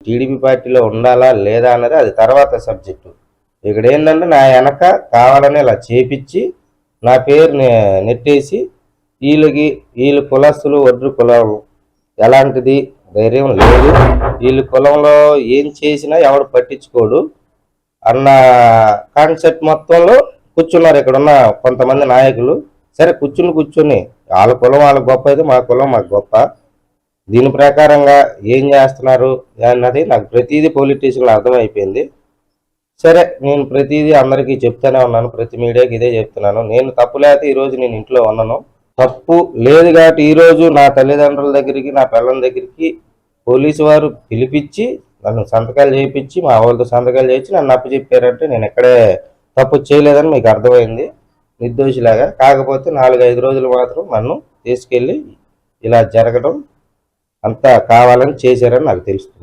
TDP పార్టీలో ఉండాలా లేదా అన్నది అది తర్వాత సబ్జెక్టు. ఇక్కడ ఏంటంటే నా వెనక కావాలని ఇలా చేపించి నా పేరు నెట్టేసి వీళ్ళు కులస్తులు ఒడ్రు కులం ఎలాంటిది ధైర్యం లేదు, వీళ్ళు కులంలో ఏం చేసినా ఎవడు పట్టించుకోడు అన్న కాన్సెప్ట్ మొత్తంలో కూర్చున్నారు ఇక్కడున్న కొంతమంది నాయకులు. సరే కూర్చుని వాళ్ళ కులం వాళ్ళకి గొప్ప అయితే మా కులం మాకు గొప్ప, దీని ప్రకారంగా ఏం చేస్తున్నారు అన్నది నాకు ప్రతిదీ పోలీస్ స్టేషన్లో అర్థమైపోయింది. సరే నేను ప్రతిదీ అందరికీ చెప్తానే ఉన్నాను, ప్రతి మీడియాకి ఇదే చెప్తున్నాను. నేను తప్పు లేకపోతే ఈరోజు నేను ఇంట్లో ఉన్నాను, తప్పు లేదు కాబట్టి ఈరోజు నా తల్లిదండ్రుల దగ్గరికి నా పిల్లల దగ్గరికి పోలీసు వారు పిలిపించి నన్ను సంతకాలు చేయించి మా వాళ్ళతో సంతకాలు చేయించి నన్ను అప్పచెప్పారంటే నేను ఎక్కడే తప్పు చేయలేదని మీకు అర్థమైంది, నిర్దోషిలాగా. కాకపోతే 4-5 రోజులు మాత్రం నన్ను తీసుకెళ్ళి ఇలా జరగడం అంతా కావాలని చేశారని నాకు తెలుస్తుంది.